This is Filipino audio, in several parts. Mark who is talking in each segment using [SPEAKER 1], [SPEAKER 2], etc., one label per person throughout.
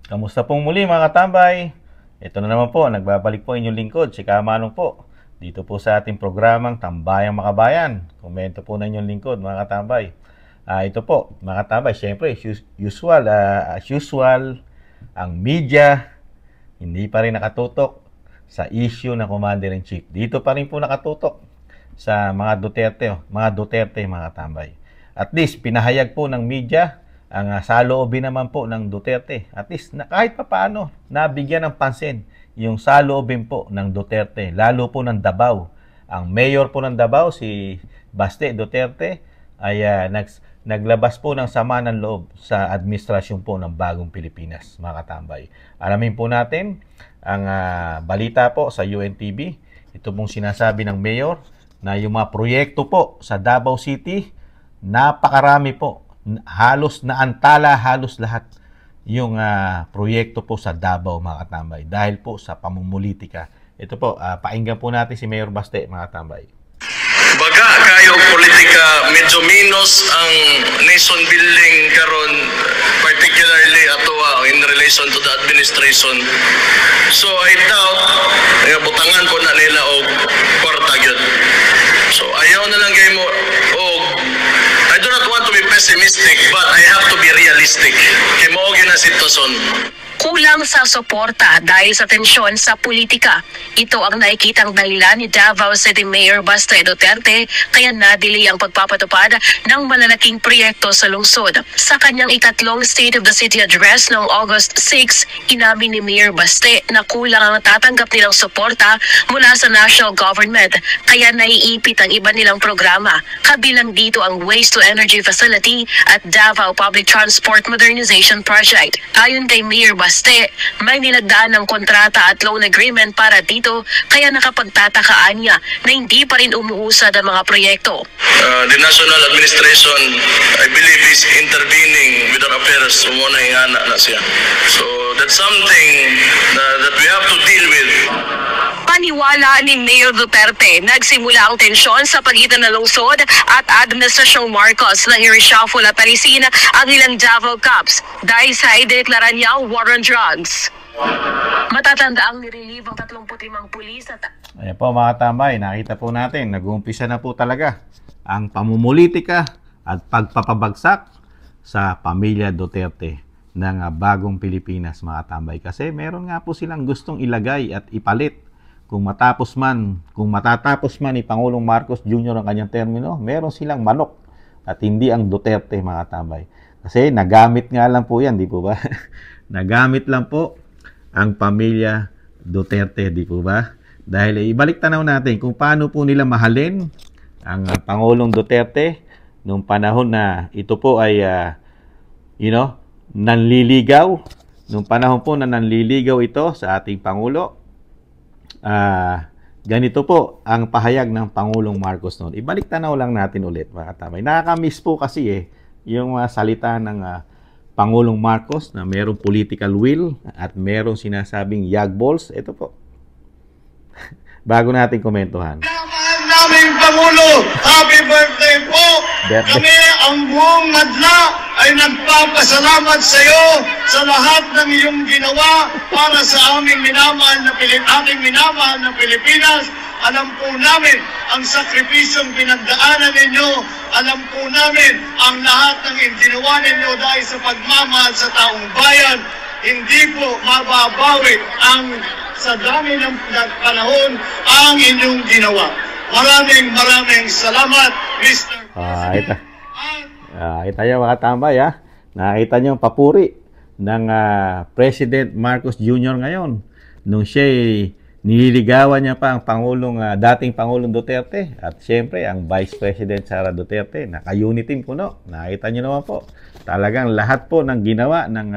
[SPEAKER 1] Kamusta pong muli mga katambay? Ito na naman po, nagbabalik po inyong lingkod, si Kamanong po. Dito po sa ating programang Tambayang Makabayan. Komento po na inyong lingkod mga katambay. Ito po, mga katambay, syempre, as usual, ang media hindi pa rin nakatutok sa issue ng Commander-in-Chief. Dito pa rin po nakatutok sa mga Duterte, mga katambay. At least, pinahayag po ng media ang saloobin naman po ng Duterte. At least, kahit pa paano, nabigyan ng pansin yung saloobin po ng Duterte, lalo po ng Davao. Ang mayor po ng Davao, si Baste Duterte, ay naglabas po ng sama ng loob sa administrasyon po ng Bagong Pilipinas, mga katambay. Alamin po natin ang balita po sa UNTV. Ito pong sinasabi ng mayor na yung mga proyekto po sa Davao City, napakarami po. Halos naantala, halos lahat yung proyekto po sa Davao, mga katambay, dahil po sa pamumulitika. Ito po, painggan po natin si Mayor Baste, mga katambay.
[SPEAKER 2] Baga kayo politika, medyo minus ang nation building karon, particularly ato in relation to the administration. So I doubt butangan po na nila og kwarta gyud. So ayaw na lang kay mo og I do not want to be pessimistic, but I have to be realistic. Kay mao gyud na sitwasyon.
[SPEAKER 3] Kulang sa suporta dahil sa tensyon sa politika. Ito ang nakikitang dahilan ni Davao City Mayor Baste Duterte kaya nadili ang pagpapatupad ng malalaking proyekto sa lungsod. Sa kanyang ikatlong State of the City Address noong August 6, inamin ni Mayor Baste na kulang ang tatanggap nilang suporta mula sa national government kaya naiipit ang iba nilang programa. Kabilang dito ang Waste to Energy Facility at Davao Public Transport Modernization Project. Ayon kay Mayor Baste, may nilagdaan ng kontrata at loan agreement para dito kaya nakapagtatakaan niya na hindi pa rin umuusad ang mga proyekto.
[SPEAKER 2] The national administration, I believe, is intervening with our affairs. Muna ingana na siya. So that's something that we have to deal with.
[SPEAKER 3] Paniwala ni Mayor Duterte, nagsimula ang tensyon sa pagitan ng lungsod at Administrasyong Marcos na i-reshuffle at alisin ang ilang Davao Cups dahil sa ideklara niya war on drugs. Matatanda ang nirelieve ang 35 pulis at...
[SPEAKER 1] Ayan po mga tambay, nakita po natin, nag-uumpisa na po talaga ang pamumulitika at pagpapabagsak sa pamilya Duterte ng Bagong Pilipinas, mga tambay. Kasi meron nga po silang gustong ilagay at ipalit. Kung matatapos man ni Pangulong Marcos Jr. ang kanyang termino, meron silang manok at hindi ang Duterte, mga tambay. Kasi nagamit nga lang po yan, di po ba? Nagamit lang po ang pamilya Duterte, di po ba? Dahil ibalik tanaw natin kung paano po nila mahalin ang Pangulong Duterte nung panahon na ito po ay, nanliligaw. Nung panahon po na nanliligaw ito sa ating Pangulo, ganito po ang pahayag ng Pangulong Marcos noon. Ibalik tanaw lang natin ulit, mga katamay. Nakakamiss po kasi yung salita ng Pangulong Marcos na merong political will at merong sinasabing yagballs. Ito po. Bago natin komentuhan.
[SPEAKER 4] Mahal naming Pangulo, happy birthday po! Kami ang buong madla ay nagpapasalamat sa iyo sa lahat ng iyong ginawa para sa aming minamahal na Pilipinas. Alam po namin ang sakripisyong pinagdaanan ninyo. Alam po namin ang lahat ng ginawa ninyo dahil sa pagmamahal sa taong bayan. Hindi po mababawi ang sa dami ng panahon ang inyong ginawa. Maraming salamat, Mr. President.
[SPEAKER 1] Ito yung mga tambay, ha? Nakita nyo ang papuri ng President Marcos Jr. ngayon. Nung siya'y nililigawan niya pa ang dating Pangulong Duterte at siyempre ang Vice President Sara Duterte. Naka-unity po, no? Nakita nyo naman po. Talagang lahat po ng ginawa ng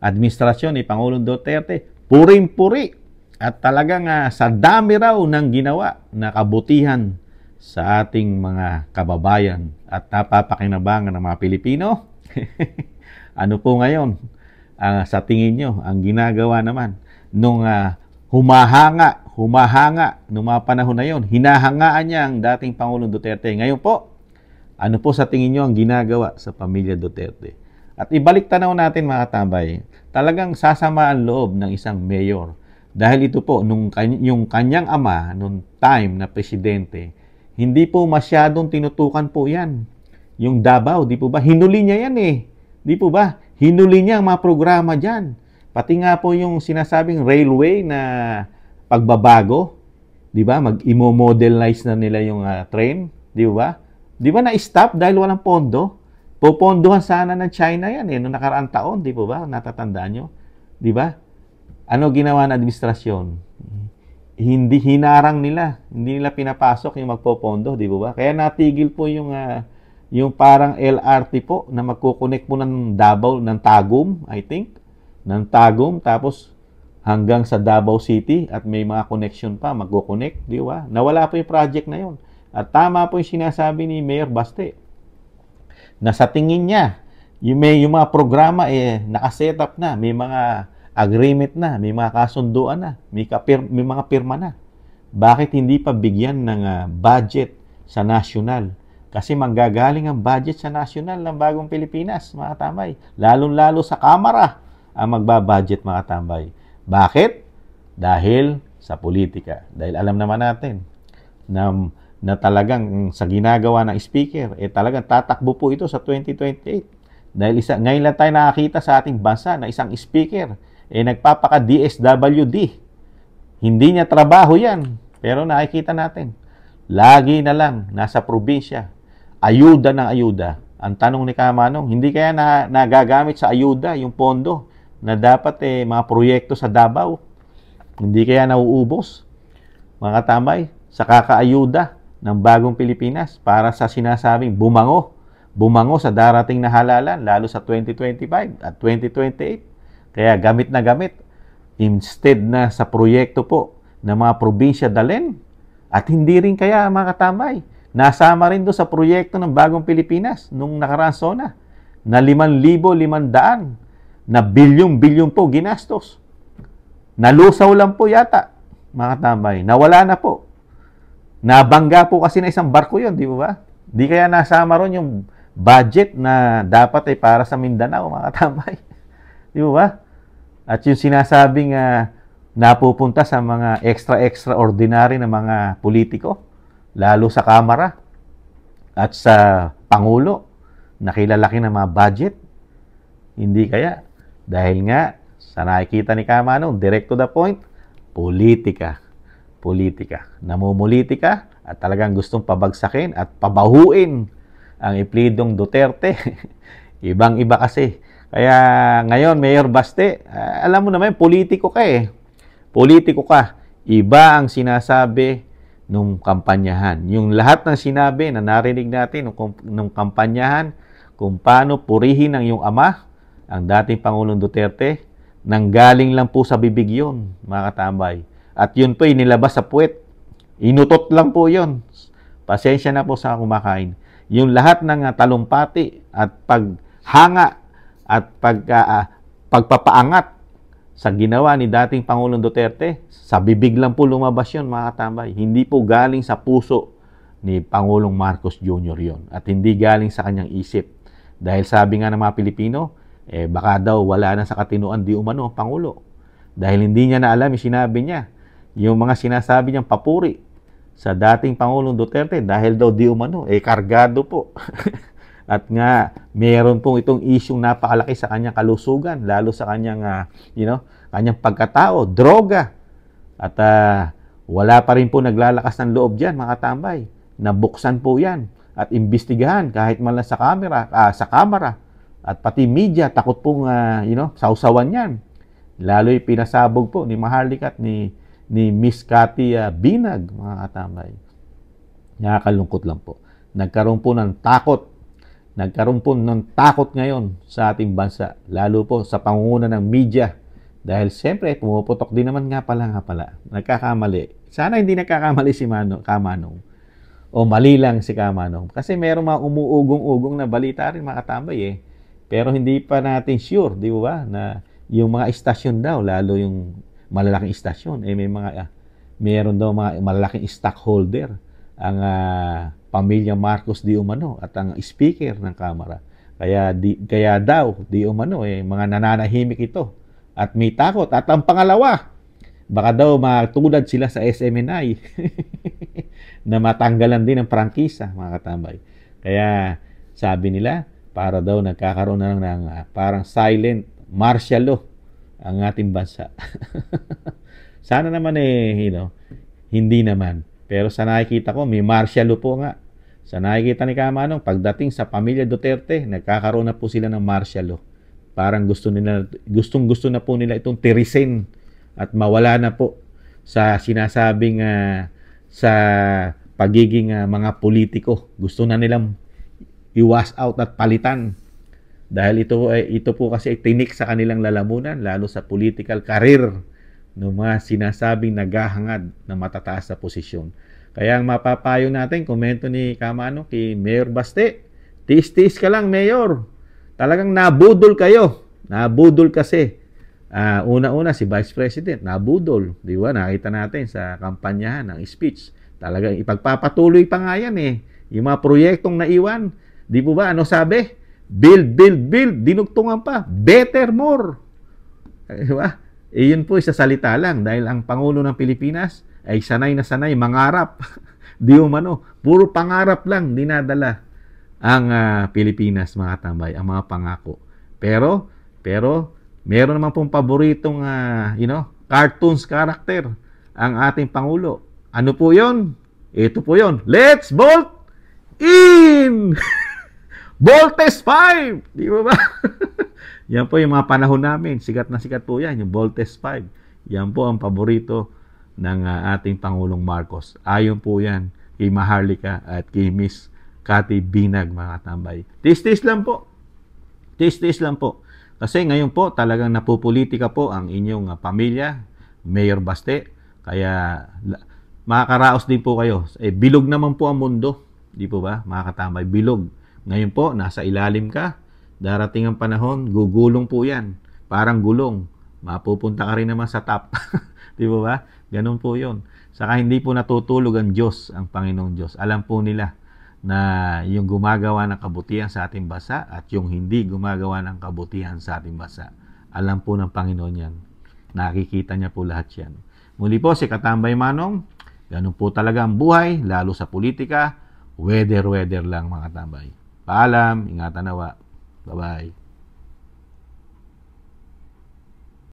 [SPEAKER 1] administrasyon ni Pangulong Duterte, puring-puri. At talagang sa dami raw ng ginawa na kabutihan sa ating mga kababayan at napapakinabangan ng mga Pilipino. Ano po ngayon sa tingin nyo ang ginagawa naman nung humahanga nung mga panahon na yon, hinahangaan niya ang dating Pangulong Duterte. Ngayon po, ano po sa tingin nyo ang ginagawa sa pamilya Duterte? At ibalik tanaw natin mga katambay, talagang sasama ang loob ng isang mayor. Dahil ito po, yung kanyang ama, nung time na presidente, hindi po masyadong tinutukan po yan. Yung Davao, di po ba? Hinuli niya yan eh. Di po ba? Hinuli niya ang mga programa dyan. Pati nga po yung sinasabing railway na pagbabago, di ba? Mag-immo-modernize na nila yung train, di ba? Di ba na-stop dahil walang pondo? Popondohan sana ng China yan eh, noong nakaraang taon, di po ba? Natatandaan nyo? Di ba? Ano ginawa ng administrasyon? Hindi hinarang nila, hindi nila pinapasok yung magpopondo, di ba? Kaya natigil po yung parang LRT po na magko-connect po ng Davao, ng Tagum, I think. Ng Tagum, tapos hanggang sa Davao City at may mga connection pa, magko-connect, di ba? Nawala po yung project na yun. At tama po yung sinasabi ni Mayor Baste na sa tingin niya, yung mga programa nakaset up na, may mga agreement na, may mga kasunduan na, may mga pirma na. Bakit hindi pa bigyan ng budget sa national? Kasi manggagaling ang budget sa national ng Bagong Pilipinas, mga tambay. Lalong-lalo sa Kamara ang magbabudget, mga tambay. Bakit? Dahil sa politika. Dahil alam naman natin na talagang sa ginagawa ng speaker, talagang tatakbo po ito sa 2028. Dahil ngayon lang tayo nakakita sa ating bansa na isang speaker, nagpapaka-DSWD. Hindi niya trabaho yan. Pero nakikita natin, lagi na lang nasa probinsya, ayuda ng ayuda. Ang tanong ni Kamanong, hindi kaya nagagamit sa ayuda yung pondo na dapat mga proyekto sa Davao? Hindi kaya nauubos, mga katambay, sa kakaayuda ng Bagong Pilipinas para sa sinasabing bumango sa darating na halalan, lalo sa 2025 at 2028. Kaya gamit na gamit, instead na sa proyekto po ng mga probinsya dalhin, at hindi rin kaya mga katambay, nasama rin doon sa proyekto ng Bagong Pilipinas nung nakaraang SONA na 5,500 na bilyong po ginastos. Nalusaw lang po yata, mga katambay. Nawala na po. Nabangga po kasi na isang barko yun, di ba? Di kaya nasama ron yung budget na dapat para sa Mindanao, mga katambay. Di ba? At yung sinasabing napupunta sa mga extraordinary na mga politiko, lalo sa Kamara at sa Pangulo, nakilalaki ng mga budget. Hindi kaya. Dahil nga, sa nakikita ni Kamanong, direct to the point, politika. Politika. Namumulitika at talagang gustong pabagsakin at pabahuin ang iplidong Duterte. Ibang-iba kasi. Kaya ngayon, Mayor Baste, alam mo naman, politiko ka eh. Politiko ka. Iba ang sinasabi nung kampanyahan. Yung lahat ng sinabi na narinig natin nung kampanyahan, kung paano purihin ang iyong ama, ang dating Pangulong Duterte, nanggaling lang po sa bibig yun, mga katambay. At yun po, inilabas sa puwet. Inutot lang po yun. Pasensya na po sa kumakain. Yung lahat ng talumpati at paghanga at pagpapaangat sa ginawa ni dating Pangulong Duterte, sa bibig lang po lumabas yun, mga katambay. Hindi po galing sa puso ni Pangulong Marcos Jr. yon at hindi galing sa kanyang isip. Dahil sabi nga ng mga Pilipino, baka daw wala na sa katinuan di umano ang Pangulo. Dahil hindi niya na alam yung sinabi niya. Yung mga sinasabi niyang papuri sa dating Pangulong Duterte dahil daw di umano, kargado po. At nga, meron pong itong isyong napakalaki sa kanyang kalusugan, lalo sa kanyang, kanyang pagkatao, droga. At wala pa rin po naglalakas ng loob dyan, mga tambay. Nabuksan po yan at imbestigahan kahit man lang sa kamera. At pati media, takot pong, sausawan yan. Lalo yung pinasabog po ni Maharlika at ni Miss Cathy Binag, mga katambay. Nakakalungkot lang po. Nagkaroon po ng takot ngayon sa ating bansa, lalo po sa pangunguna ng media. Dahil siyempre, pumuputok din naman nga pala. Nagkakamali. Sana hindi nagkakamali si Kamanong. O mali lang si Kamanong. Kasi meron mga umuugong-ugong na balita rin, mga katambay Pero hindi pa natin sure, di ba, na yung mga istasyon daw, lalo yung malalaking istasyon, meron daw mga malalaking stockholder ang pamilya Marcos di umano at ang speaker ng Kamara. Kaya daw, di umano, mga nananahimik ito. At may takot. At ang pangalawa, baka daw matulad sila sa SMNI na matanggalan din ng prangkisa, mga katambay. Kaya sabi nila, para daw nagkakaroon na ng parang silent martial law ang ating bansa. Sana naman hindi naman. Pero sa nakikita ko, may martial law po nga. Sa nakikita ni Kamanong, pagdating sa pamilya Duterte, nagkakaroon na po sila ng martial law. Parang gustong-gusto na po nila itong tirisin at mawala na po sa sinasabing sa pagiging mga politiko. Gusto na nilang i-wash out at palitan. Dahil ito po kasi tinik sa kanilang lalamunan, lalo sa political career ng mga sinasabing naghahangad na matataas sa posisyon. Kaya ang mapapayo natin, komento ni Kamano kay Mayor Baste, tiis-tiis ka lang, Mayor. Talagang nabudol kayo. Nabudol kasi. Una-una si Vice President, nabudol. Di ba? Nakita natin sa kampanyahan ng speech. Talagang ipagpapatuloy pa nga yan Yung mga proyektong naiwan. Di po ba? Ano sabi? Build, build, build. Dinugtungan pa. Better, more. Di ba? Yun po isa salita lang. Dahil ang Pangulo ng Pilipinas ay sanay na sanay mangarap. Di umano. Puro pangarap lang dinadala ang Pilipinas, mga tambay. Ang mga pangako. Pero, meron naman pong paboritong, cartoons character ang ating Pangulo. Ano po yun? Ito po yun. Let's bolt in! Voltes 5! Di ba ba? Yan po yung mga panahon namin. Sikat na sikat po yan, yung Voltes 5. Yan po ang paborito ng ating Pangulong Marcos. Ayon po yan kay Maharlika at kay Miss Cathy Binag, mga tambay. Tis-tis lang po. Tis-tis lang po. Kasi ngayon po talagang napupolitika po ang inyong pamilya, Mayor Baste. Kaya makakaraos din po kayo. Bilog naman po ang mundo. Di po ba? Mga katambay, bilog. Ngayon po, nasa ilalim ka. Darating ang panahon, gugulong po yan. Parang gulong. Mapupunta ka rin naman sa top. Di po ba? Ganun po yun. Saka hindi po natutulog ang Diyos, ang Panginoong Diyos. Alam po nila na yung gumagawa ng kabutihan sa ating bansa at yung hindi gumagawa ng kabutihan sa ating bansa. Alam po ng Panginoon yan. Nakikita niya po lahat yan. Muli po, si Katambay Manong, ganun po talaga ang buhay, lalo sa politika, weather lang, mga katambay. Paalam, ingatan nawa. Bye-bye.